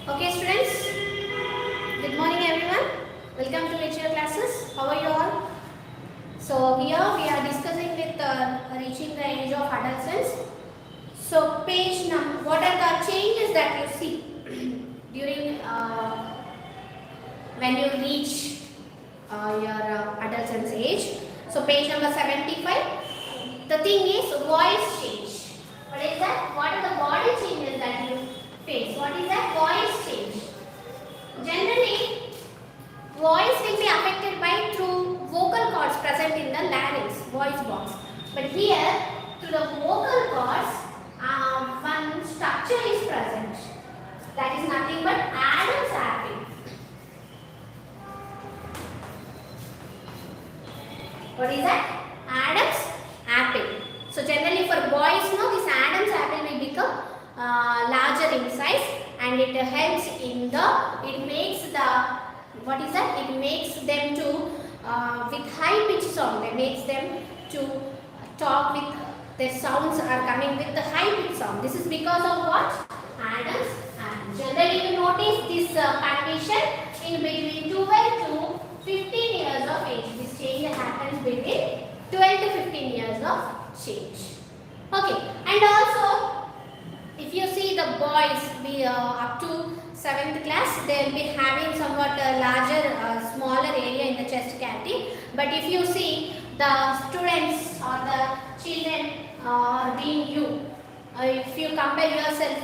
Okay, students. Good morning, everyone. Welcome to lecture classes. How are you all? So here we are discussing with reaching the age of adolescence. So page number. What are the changes that you see during when you reach your adolescence age? So page number 75. The thing is voice change. What is that? What are the body changes that you face? What is that voice change? Generally, voice will be affected by through vocal cords present in the larynx, voice box. But here, through the vocal cords, one structure is present. That is nothing but Adam's apple. What is that? Adam's apple. So generally for boys, this Adam's apple will become larger in size, and it helps in it makes them to with high pitch sound. It makes them to talk with their sounds are coming with the high pitch sound. This is because of what? Adam's apple. Generally you notice this condition in between 12 to 15 years of age. This change happens between 12 to 15 years of change. Okay, and also if you see the boys up to 7th class, they will be having somewhat larger, smaller area in the chest cavity. But if you see the students or the children being you, if you compare yourself,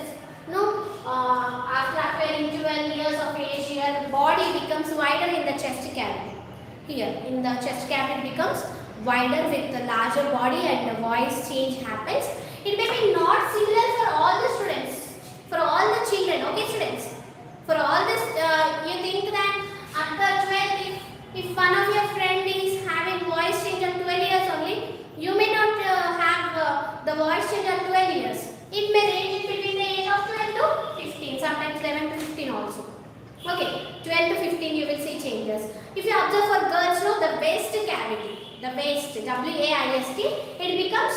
after acquiring 12 years of age, your body becomes wider in the chest cavity. Here in the chest cavity becomes wider with the larger body, and the voice change happens. It may be not similar for all the students, for all the children. Okay, students. For all this, you think that after 12, if one of your friend is having voice change at 12 years only, you may not have the voice change at 12 years. It may range between the age of 12 to 15, sometimes 11 to 15 also. Okay, 12 to 15 you will see changes. If you observe for girls, the waist cavity, the waist, W-A-I-S-T, it becomes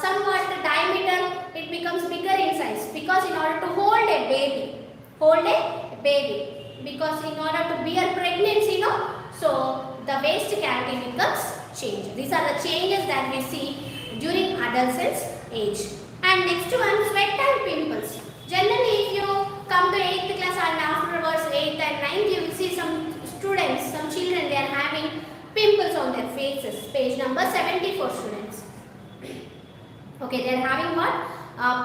somewhat diameter, it becomes bigger in size, because in order to hold a baby, because in order to bear pregnancy, so the waist cavity becomes changed. These are the changes that we see during adolescence age. And next one, sweat and pimples. Generally, if you come to 8th class and afterwards 8th and 9th, you will see some students, some children, they are having pimples on their faces. Page number 74, students. Okay, they are having what?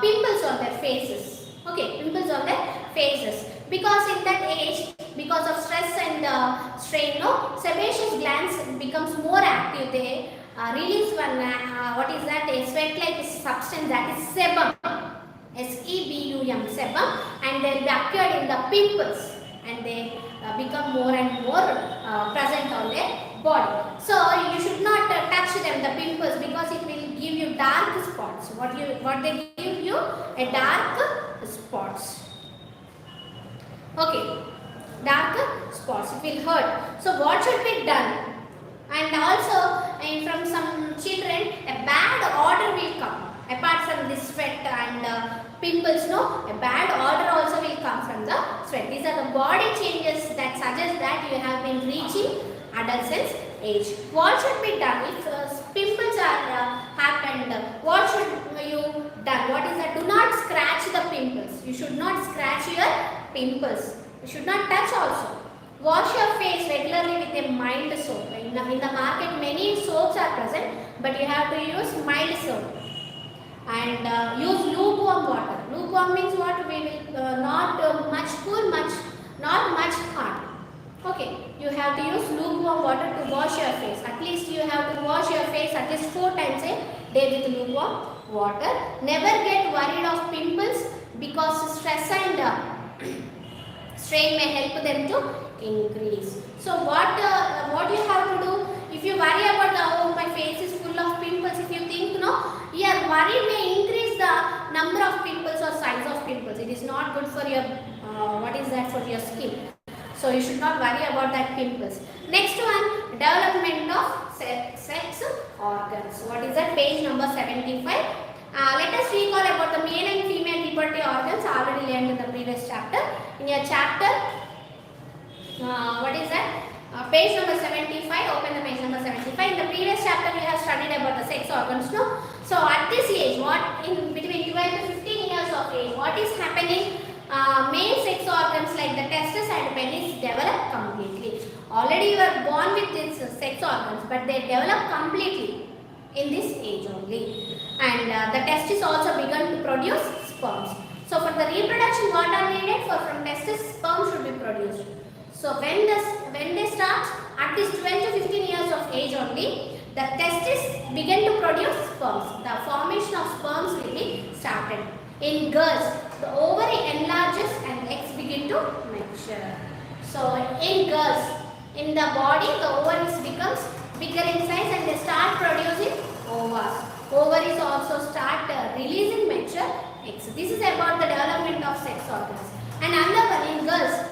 Pimples on their faces. Okay, pimples on their faces. Because in that age, because of stress and strain, sebaceous glands becomes more active. They release one, what is that? A sweat-like substance, that is sebum. S-E-B-U-M, sebum, and they will be occurred in the pimples, and they become more and more present on their body. So you should not touch them, the pimples, because it will give you dark spots. What they give you? A dark spots. Okay, dark spots. It will hurt. So what should be done? And also, from some children, a bad odor will come. Apart from this sweat and pimples, a bad odor also will come from the sweat. These are the body changes that suggest that you have been reaching adolescence age. What should be done if pimples are happened? What should you done? What is that? Do not scratch the pimples. You should not scratch your pimples. You should not touch also. Wash your face regularly with a mild soap. In the market, many soaps are present, but you have to use mild soap. And use lukewarm water. Lukewarm means what? We will not much cool, not much hot. Okay, you have to use lukewarm water to wash your face. At least you have to wash your face at least 4 times a day with lukewarm water. Never get worried of pimples, because stress and strain may help them to increase. So what you have to do? If you worry about my face is full of pimples, if you think your worry may increase the number of pimples or size of pimples. It is not good for your for your skin. So you should not worry about that pimples. Next one, development of sex organs. What is that? Page number 75. Let us recall about the male and female reproductive organs already learned in the previous chapter. in your chapter, what is that? Page number 75, open the page number 75. In the previous chapter, we have studied about the sex organs, no? So at this age, what in between 12 to 15 years of age, what is happening? Male sex organs like the testes and penis develop completely. Already you are born with these sex organs, but they develop completely in this age only. And the testes also begun to produce sperms. So for the reproduction, what are needed? For from testes, sperm should be produced. So when they start at this 12 to 15 years of age only, the testes begin to produce sperms. The formation of sperms will be started. In girls, the ovary enlarges and eggs begin to mature. So in girls, in the body, the ovaries becomes bigger in size and they start producing ovaries. Ovaries also start releasing mature eggs. This is about the development of sex organs. And another one, in girls,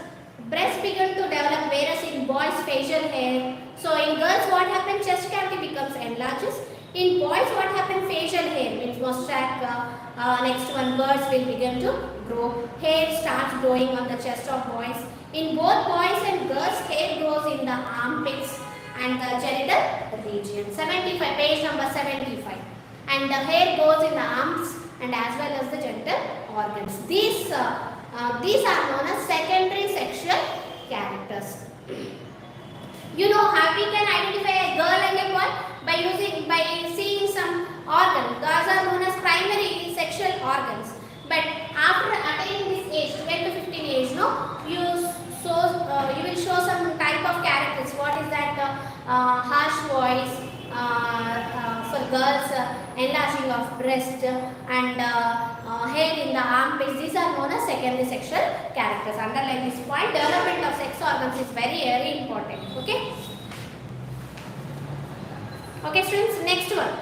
breasts begin to develop, whereas in boys, facial hair. So in girls, what happens? Chest cavity becomes enlarges. In boys, what happens? Facial hair, means mustache. Next one, birds will begin to grow. Hair starts growing on the chest of boys. In both boys and girls, hair grows in the armpits and the genital region. 75, page number 75. And the hair goes in the arms and as well as the genital organs. These are known as secondary sexual characters. You know how we can identify a girl and a boy by seeing some organ. Those are known as primary sexual organs. But after attaining this age, 12 to 15 age, you will show some type of characters. What is that? Harsh voice. For girls, enlarging of breast and hair in the armpits. These are known as secondary sexual characters. Underline this point. Development of sex organs is very, very important. Okay. Okay, students. Next one.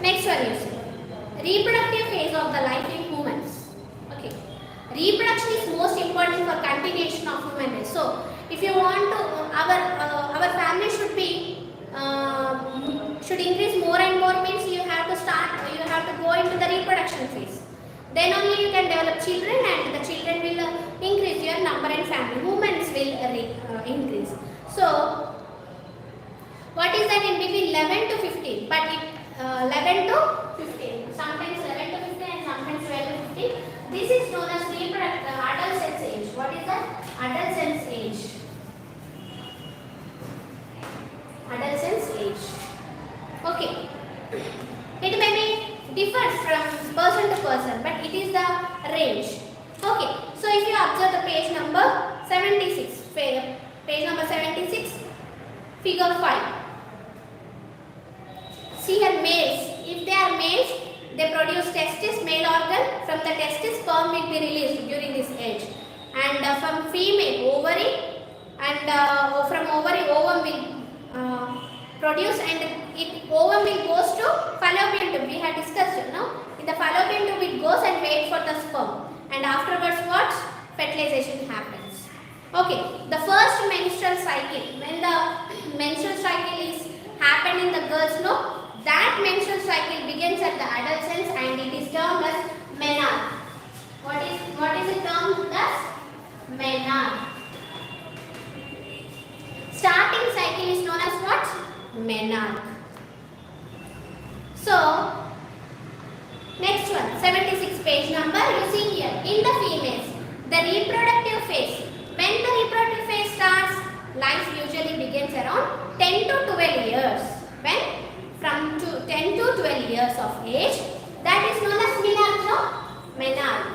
Next one you see. Reproductive phase of the life in humans. Okay. Reproduction is most important for continuation of human race. So, if you want to, our family should increase more and more, means you have to go into the reproduction phase. Then only you can develop children and the children will increase your number and family. Humans will increase. So, what is that in between 11 to 15? But 11 to 15. Sometimes 11 to 15 and sometimes 12 to 15. This is known as adolescence age. What is that? Adolescence age. Adolescence age. Okay. It may be different from person to person, but it is the range. Okay. So if you observe the page number 76, page number 76, figure 5. See here, males. If they are males, they produce testis, male organ. From the testis, sperm will be released during this age. And from female, ovary, and from ovary, ovum will produce, and ovum will goes to fallopian tube. We had discussed, in the fallopian tube it goes and wait for the sperm. And afterwards what? Fertilization happens. Okay, the first menstrual cycle, when the menstrual cycle is happened in the girls, that menstrual cycle begins at the adolescence and it is termed as menarche. What is it termed as? Menarche. Starting cycle is known as what? Menarche. So, next one, 76 page number, you see here, in the females, the reproductive phase. When the reproductive phase starts, life usually begins around 10 to 12 years. When? From 10 to 12 years of age, that is known as menarche.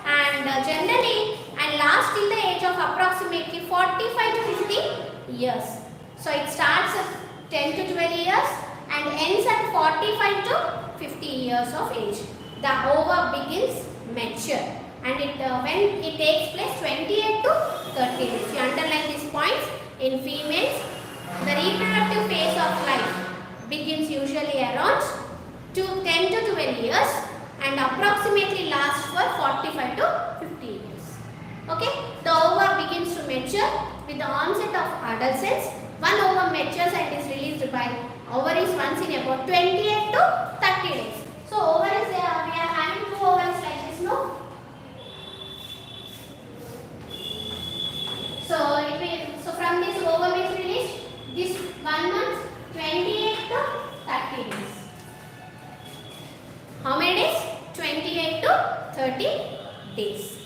And generally, and last till the age of approximately 45 to 50 years. So it starts at 10 to 12 years and ends at 45 to 50 years of age. The ova begins mature, and when it takes place 28 to 30 days. You underline these points. In females, the reproductive phase of life begins usually around 10 to 12 years and approximately lasts for 45 to 50 years. Okay, the ova begins to mature with the onset of adolescence. One ovum matures and is released by ovaries once in about 28 to 30 days. So ovaries, we are having two ovaries like this, 30 days.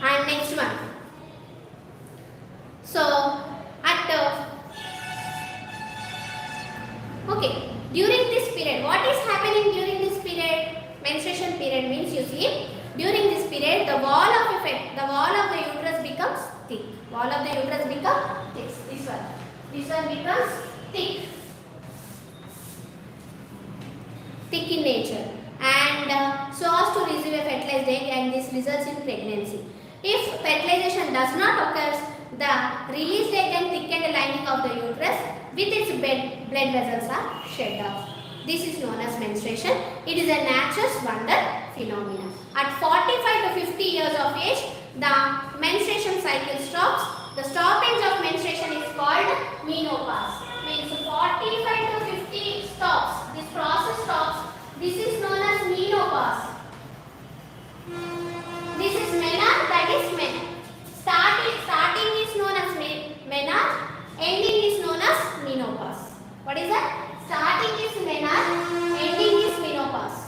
And next one. So at okay, during this period, what is happening during this period? Menstruation period means, you see, during this period the wall of the uterus becomes thick. Wall of the uterus becomes thick. This one becomes thick in nature, and so as to receive a fertilized egg, and this results in pregnancy. If fertilization does not occur, the released egg and thickened lining of the uterus with its blood vessels are shed off. This is known as menstruation. It is a nature's wonder phenomenon. At 45 to 50 years of age, the menstruation cycle stops. The stoppage of menstruation is called menopause. Means 45 to 50 stops. This process stops. This is known as menopause. This is menarche, that is men. Starting is known as menarche. Ending is known as menopause. What is that? Starting is menarche. Ending is menopause.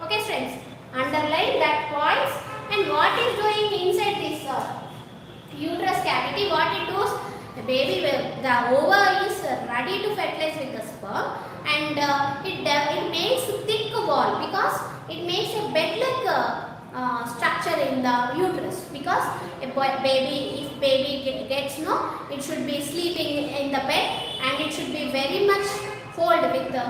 Okay, friends. Underline that points. And what is doing inside this uterus cavity? What it does? The baby will, the ova is ready to fertilize with the sperm, and it makes thick wall, because it makes a bed-like structure in the uterus, because if baby gets it should be sleeping in the bed, and it should be very much fold with the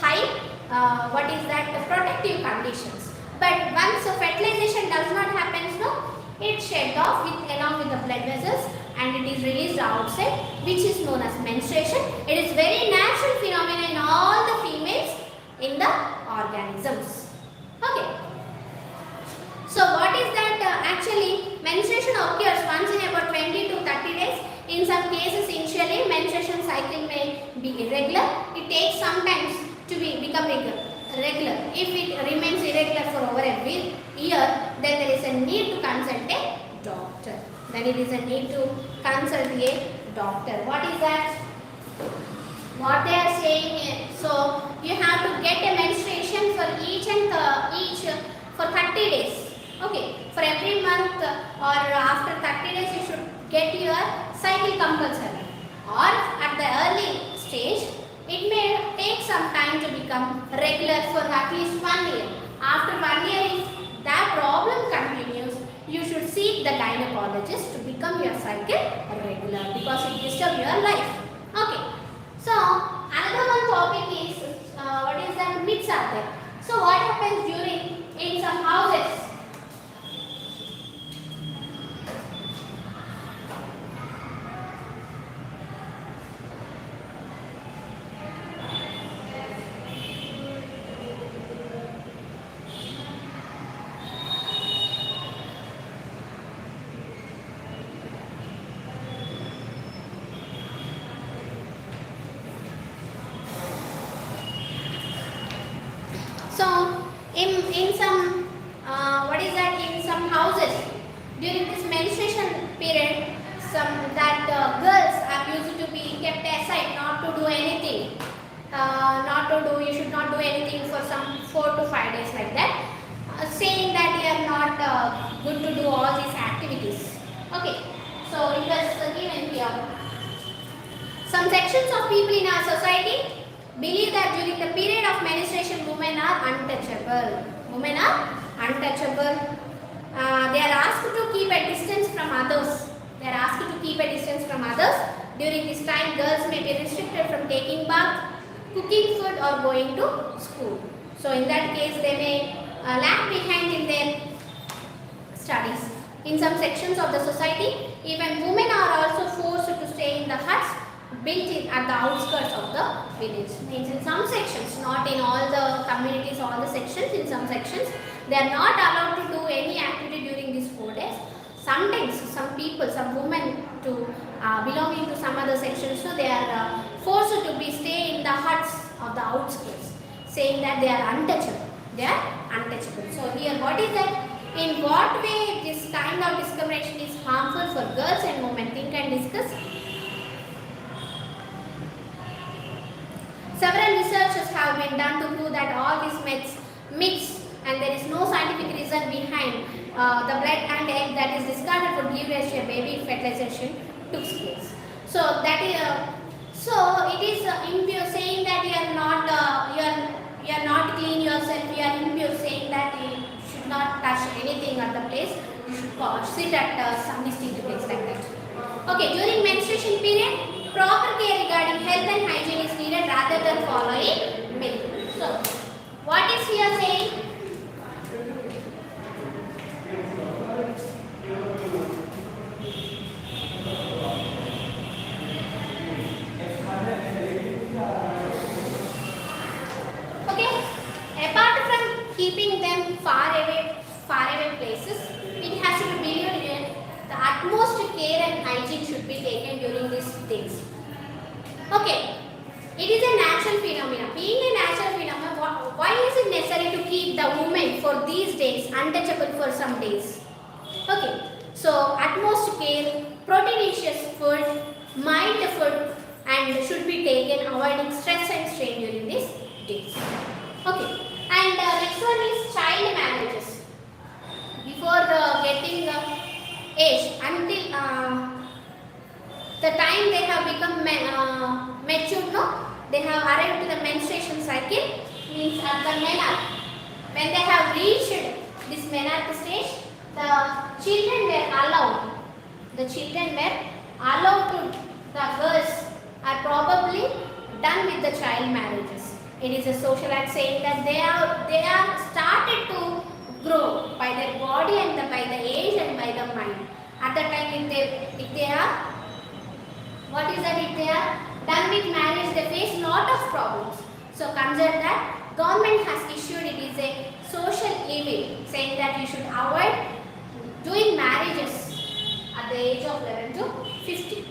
high the protective conditions. But once fertilization does not happen, it shed off along with the blood vessels, and it is released outside, which is known as menstruation. It is very natural phenomenon in all the females in the organisms. Okay. So what is that? Actually, menstruation occurs once in about 20 to 30 days. In some cases, initially menstruation cycle may be irregular. It takes some time to become regular. If it remains irregular for over a year, then there is a need to consult a doctor. What is that? What they are saying is, so you have to get a menstruation for each for 30 days. Okay, for every month or after 30 days you should get your cycle compulsory. Or at the early stage, it may take some time to become regular for at least 1 year. After 1 year, if that problem continues, you should seek the gynecologist to become your cycle regular, because it disturbs your life. Okay. So another one topic is what is that? Myths are there. So what happens in some houses? So in some in some houses during this menstruation period, girls are used to be kept aside, not to do anything, you should not do anything for some 4 to 5 days like that, saying that you are not good to do all these activities. Okay, so it was given here. Some sections of people in our society believe that during the period of menstruation, women are untouchable. They are asked to keep a distance from others. During this time, girls may be restricted from taking bath, cooking food, or going to school. So in that case, they may lag behind in their studies. In some sections of the society, even women are also forced to stay in the huts built in at the outskirts of the village. Means in some sections, not in all the communities, all the sections, in some sections, they are not allowed to do any activity during these 4 days. Sometimes some women belonging to some other sections, so they are forced to stay in the huts of the outskirts, saying that they are untouchable. So here, what is that? In what way this kind of discrimination is harmful for girls and women? Think and discuss. Several researches have been done to prove that all these myths, and there is no scientific reason behind the blood and egg that is discarded for give rise to a baby fertilization took place. So that is so it is impure, saying that you are not clean yourself, you are impure, saying that you should not touch anything at the place. You should sit at some distinct place like that. Okay, during menstruation period, proper care regarding health and hygiene is needed rather than following myth. So, what is here saying? Okay, apart from keeping them far away places, it has to be believed in the utmost care and hygiene should be taken during these days. Okay, it is a natural phenomenon. Being a natural phenomenon, why is it necessary to keep the woman for these days untouchable for some days? Okay, so utmost care, proteinous food, mild food, and should be taken, avoiding stress and strain during these days. Okay, and next one is child marriages. Before getting age, until the time they have become mature, no, they have arrived to the menstruation cycle, means at the menarche. When they have reached this menarche stage, the children were allowed. The children were allowed to. The girls are probably done with the child marriages. It is a social act saying that they are started to grow by their body and by the age and by the mind. At the time, if they are, what is that? If they are done with marriage, they face lot of problems. So consider that government has issued, it is a social evil, saying that you should avoid doing marriages at the age of 11 to 50.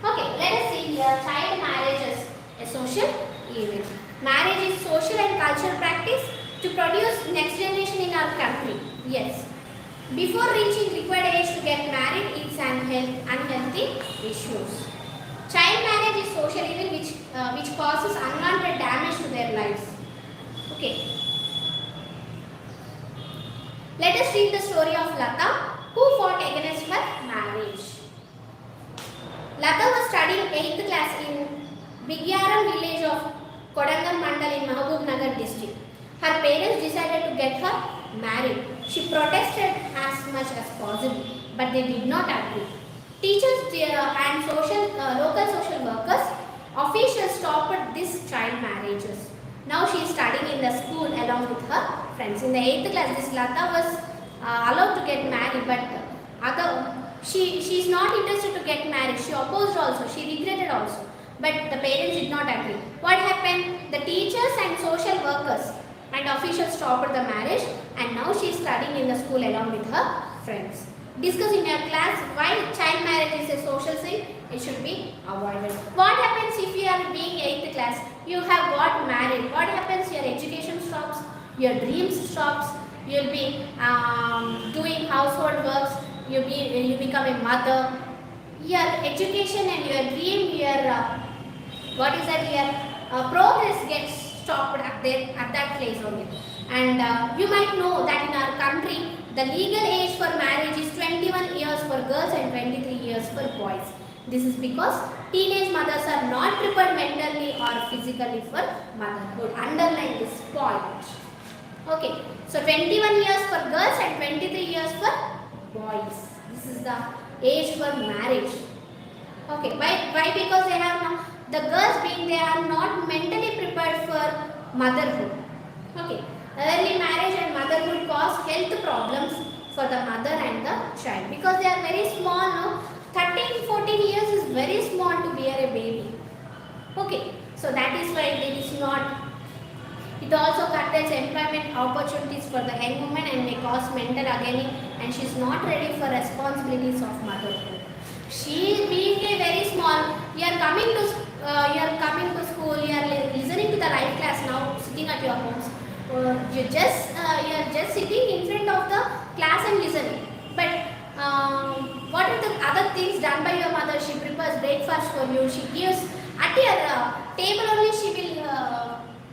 Okay, let us see here, child marriages, a social evil. Marriage is social and cultural practice to produce next generation in our country. Yes. Before reaching required age to get married, it's unhealthy issues. Child marriage is social evil which causes unwanted damage to their lives. Okay. Let us read the story of Lata, who fought against her marriage. Lata was studying 8th class in Bigyaram village of Kodangal Mandal in Mahabubnagar district. Her parents decided to get her married. She protested as much as possible, but they did not agree. Teachers and local social workers, officials stopped these child marriages. Now she is studying in the school along with her friends. In the 8th class, this Lata was allowed to get married, but she is not interested to get married. She opposed also. She regretted also. But the parents did not agree. What happened? The teachers and social workers and officials stopped the marriage, and now she is studying in the school along with her friends. Discuss in your class why child marriage is a social sin. It should be avoided. What happens if you are being 8th class? You have got married. What happens? Your education stops. Your dreams stops. You will be doing household works. You become a mother. Your education and your dream, your progress gets stopped at that place only. And you might know that in our country, the legal age for marriage is 21 years for girls and 23 years for boys. This is because teenage mothers are not prepared mentally or physically for motherhood. Underline this point. Okay, so 21 years for girls and 23 years for boys. This is the age for marriage. Okay, why? Because they have the girls being they are not mentally prepared for motherhood. Okay, early marriage and motherhood cause health problems for the mother and the child because they are very small. No, 13-14 years is very small to bear a baby. Okay, so that is why it is not. It also curtails employment opportunities for the young woman and may cause mental agony, and she is not ready for responsibilities of motherhood. She being a very small, you are coming to school, you are listening to the live class now, sitting at your homes. You are just sitting in front of the class and listening. But what are the other things done by your mother? She prepares breakfast for you. She gives at your table only. She will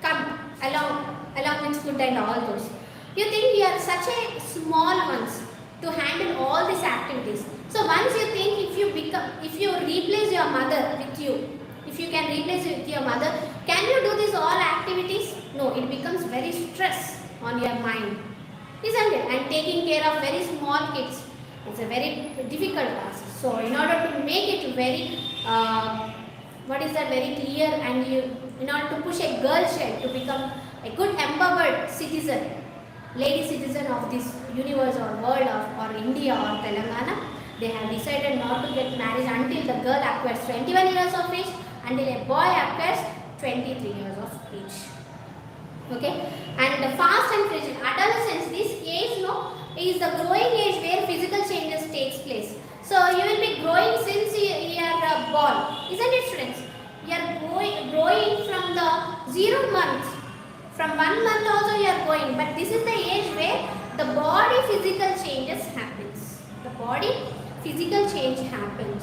come along with food and all those. You think you are such a small ones to handle all these activities. So once you think if you replace your mother with you, if you can replace with your mother, can you do these all activities? No, it becomes very stress on your mind, isn't it? And taking care of very small kids, it's a very difficult task. So in order to make it very, very clear, and in order to push a girl child to become a good empowered citizen, lady citizen of this universe or world or India or Telangana, they have decided not to get married until the girl acquires 21 years of age, until a boy acquires 23 years of age. Okay, and the fast and fragile adolescence, this age is the growing age where physical changes takes place. So you will be growing since you are born, isn't it, students? You are growing from the 0 months. From 1 month also you are going, but this is the age where the body physical changes happens. The body physical change happens.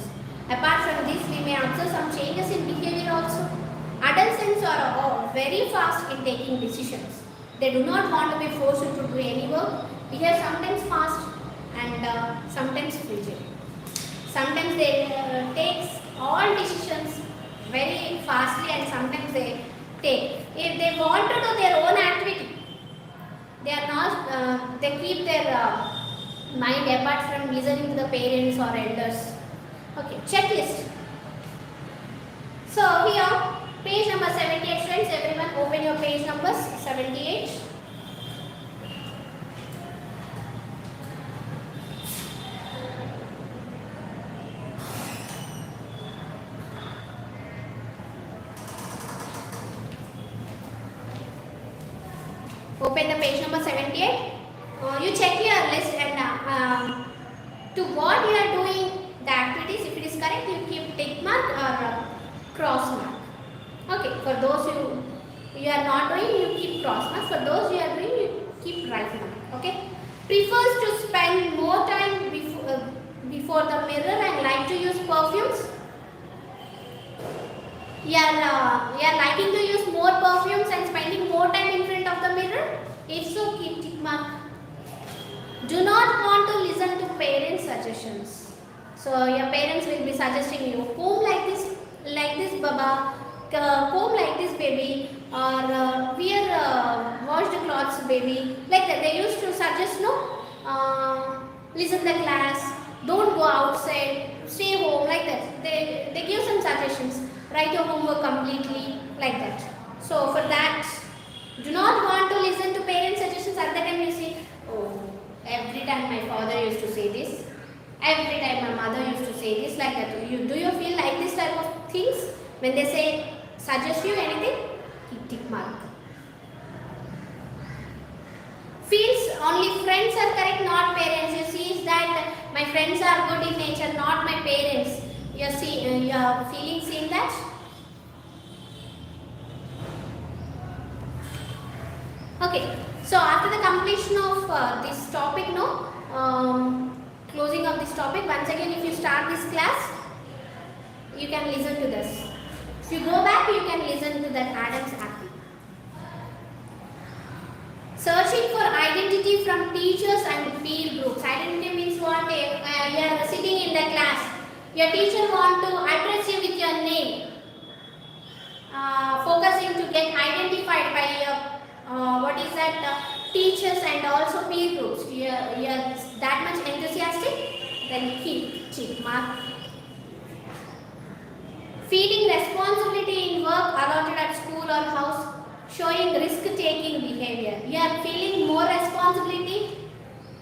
Apart from this, we may observe some changes in behavior also. Adolescents are very fast in taking decisions. They do not want to be forced to do any work. We are sometimes fast and sometimes frigid. Sometimes they take all decisions very fastly, and sometimes they take. If they want to do their own activity, they are not. They keep their mind apart from listening to the parents or elders. Okay, checklist. So here, page number 78, friends. Everyone, open your page numbers 78. Open the page number 78. You check your list and to what you are doing the activities. If it is correct, you keep tick mark or cross mark. Okay, for those you are not doing, you keep cross mark. For those you are doing, you keep right mark. Okay. Prefers to spend more time before the mirror and like to use perfumes. You are liking to use more perfumes and spending more time in front of the mirror. If so, keep tick mark. Do not want to listen to parents' suggestions. So your parents will be suggesting you comb like this, baba, comb like this, baby, or wear washed clothes, baby. Like that, they used to suggest listen the class, don't go outside, stay home, like that. They give some suggestions. Write your homework completely, like that. So for that, do not want to listen to parents' suggestions. At that time you say, oh, every time my father used to say this, every time my mother used to say this, like that. Do you feel like this type of things? When they say, suggest you anything, keep tick mark. Feels only friends are correct, not parents. You see that my friends are good in nature, not my parents. You are feeling seeing that? Okay. So after the completion of this topic, closing of this topic, once again, if you start this class, you can listen to this. If you go back, you can listen to that Adam's apple. Searching for identity from teachers and peer groups. Identity means what? You are sitting in the class. Your teacher want to address you with your name. Focusing to get identified by teachers and also peer groups. You are that much enthusiastic, then keep tick mark. Feeding responsibility in work allotted at school or house, showing risk-taking behavior. You are feeling more responsibility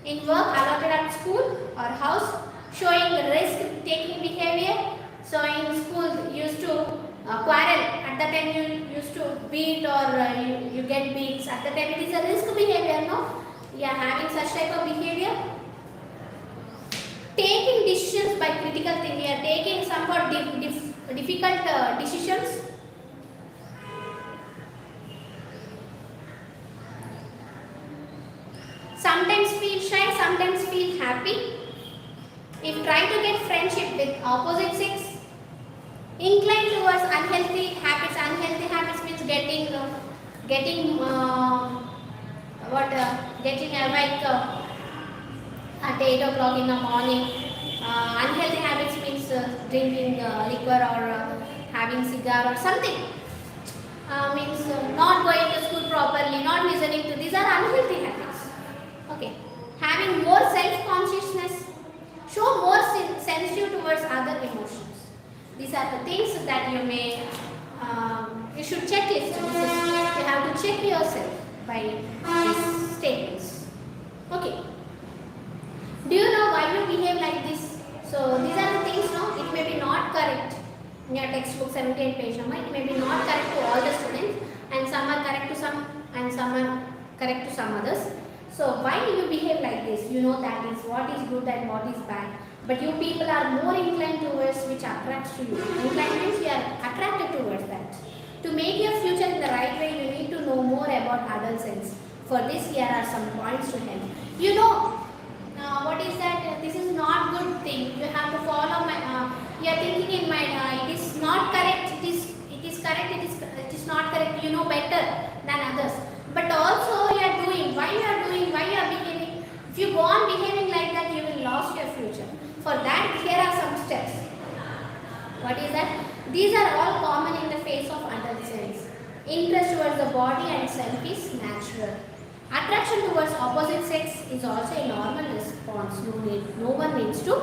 in work allotted at school or house, showing risk-taking behavior. So in school, you used to quarrel. At that time, you used to beat or you get beats. At that time, it is a risk behavior, no? You are having such type of behavior. Taking decisions by critical thinking. You are taking somewhat difficult decisions. Sometimes feel shy, sometimes feel happy. If try to get friendship with opposite sex. Inclined towards unhealthy habits. Unhealthy habits means getting getting awake at 8 o'clock in the morning. Unhealthy habits means drinking liquor or having cigar or something. Means not going to school properly, not listening to, these are unhealthy habits. Okay. Having more self-consciousness, show more sensitive towards other emotions. These are the things that you may, you should checklist. You have to check yourself by these statements. Okay. Do you know why you behave like this? So these are the things, no? It may be not correct in your textbook 78 page number. It may be not correct to all the students, and some are correct to some and some are correct to some others. So why you behave like this? You know that is what is good and what is bad. But you people are more inclined towards which attracts to you. Inclined means you are attracted towards that. To make your future in the right way, you need to know more about adult sense. For this, here are some points to help. You know, what is that? This is not good thing. You have to follow my. You are thinking in mind. It is not correct. It is correct. It is not correct. You know better than others. But also you are doing. Why you are doing? Why you are behaving? If you go on behaving like that, you will lose your future. For that, here are some steps. What is that? These are all common in the face of adult sense. Interest towards the body and self is natural. Attraction towards opposite sex is also a normal response. No one needs to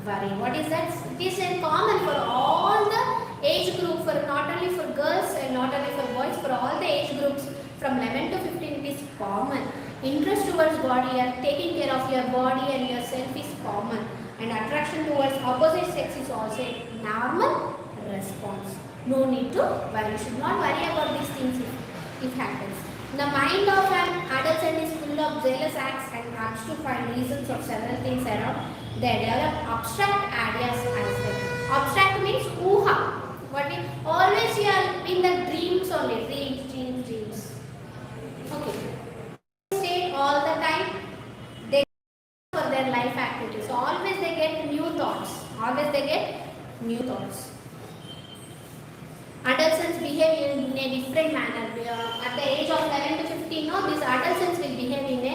worry. What is that? It is common for all the age group, for not only for girls and not only for boys, for all the age groups from 11 to 15 it is common. Interest towards body and taking care of your body and yourself is common. And attraction towards opposite sex is also a normal response. No need to worry. You should not worry about these things if it happens. The mind of an adolescent is full of jealous acts and acts to find reasons of several things around. They develop abstract ideas as well. Abstract means uha. What means always you are in the dreams only. Dreams. Okay. Stay all the time. They for their life activities. So always they get new thoughts. Adolescents behave in a different manner. At the age of 11 to 15, no, these adolescents will behave in a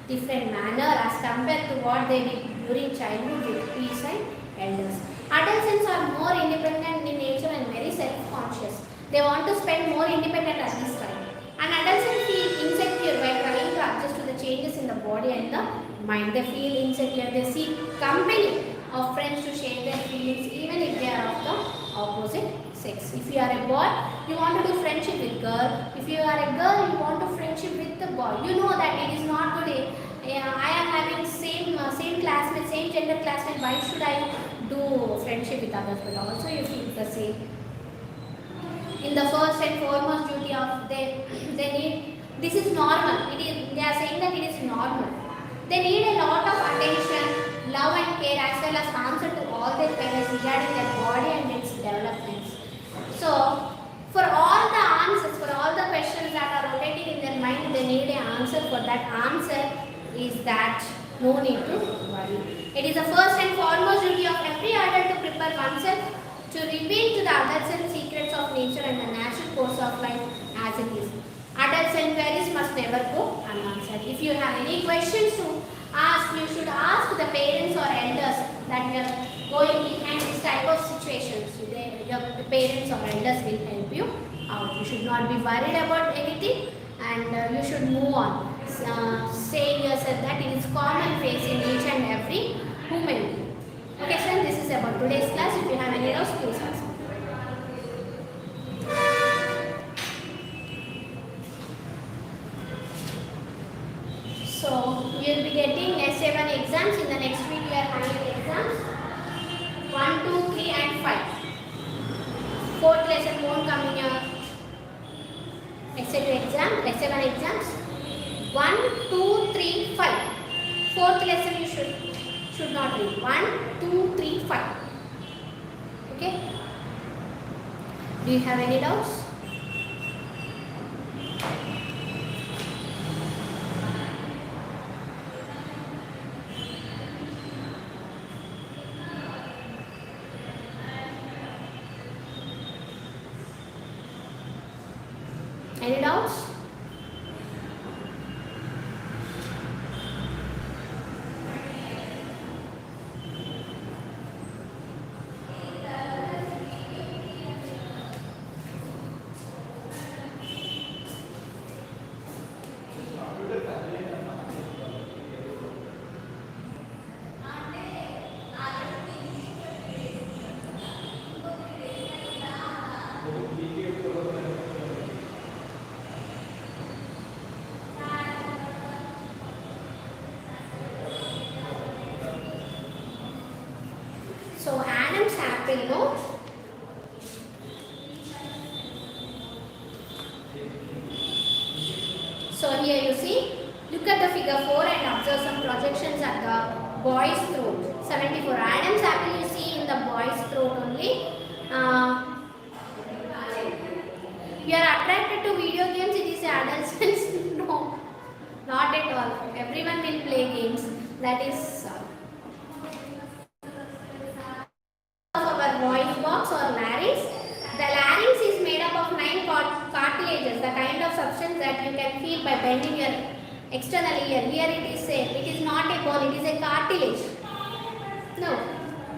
different manner as compared to what they did during childhood with peers and elders. Adolescents are more independent in nature and very self-conscious. They want to spend more independent at this time. And adolescents feel insecure by trying to adjust to the changes in the body and the mind. They feel insecure. They seek company of friends to share their feelings even if they are of the opposite sex. If you are a boy, you want to do friendship with girl. If you are a girl, you want to friendship with the boy. You know that it is not good. I am having same classmate, same gender classmate. Why should I do friendship with others? But also you feel the same. In the first and foremost duty of they need, this is normal. They are saying that it is normal. They need a lot of attention, love and care as well as answer to all their parents regarding their body and its developments. So, for all the answers, for all the questions that are rotating in their mind, they need an answer. For that answer is that no need to worry. It is the first and foremost duty of every adult to prepare oneself to reveal to the adolescent secrets of nature and the natural course of life as it is. Adults and queries must never go unanswered. If you have any questions to ask, you should ask the parents or elders that you are going behind this type of situations. The parents or elders will help you out. You should not be worried about anything and you should move on. Say yourself that it is common phase in each and every human being. Okay, sir, this is about today's class. If you have any doubts, please ask. So, you will be getting S7 exams. In the next week, you are having exams 1, 2, 3 and 5. Fourth lesson won't come in your S7 exams. 1, 2, 3, 5. Fourth lesson you should not read. 1, 2, 3, 5. Okay? Do you have any doubts? Any doubts? So Adam's apple, no? So here you see, look at the figure 4 and observe some projections at the boy's throat. 74. Adam's apple you see in the boy's throat only. You are attracted to video games, it is adolescents? No, not at all. Everyone will play games. That is our voice box or larynx. The larynx is made up of 9 cartilages, the kind of substance that you can feel by bending your external ear. Here it is not a bone, it is a cartilage. No.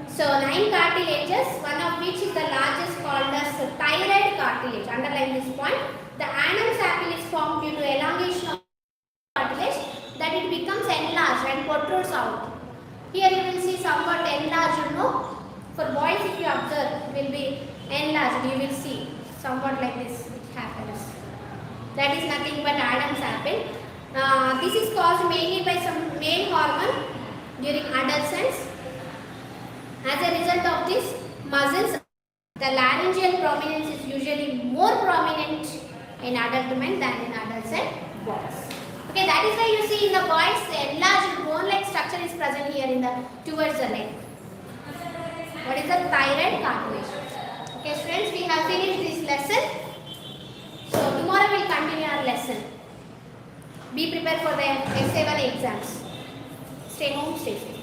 So 9 cartilages, one of which is the largest called as thyroid cartilage. Underline this point. The Adam's apple is formed due to elongation of cartilage that it becomes enlarged and protrudes out. Here you will see somewhat enlarged, no? For boys, if you observe, will be enlarged. You will see somewhat like this it happens. That is nothing but Adam's apple. This is caused mainly by some male hormone during adolescence. As a result of this, muscles, the laryngeal prominence is usually more prominent in adult men than in adolescent boys. Okay, that is why you see in the boys the enlarged bone-like structure is present here in the towards the neck. What is the thyroid cartilage? Okay, students, we have finished this lesson. So tomorrow we will continue our lesson. Be prepared for the S7 exams. Stay home, stay safe.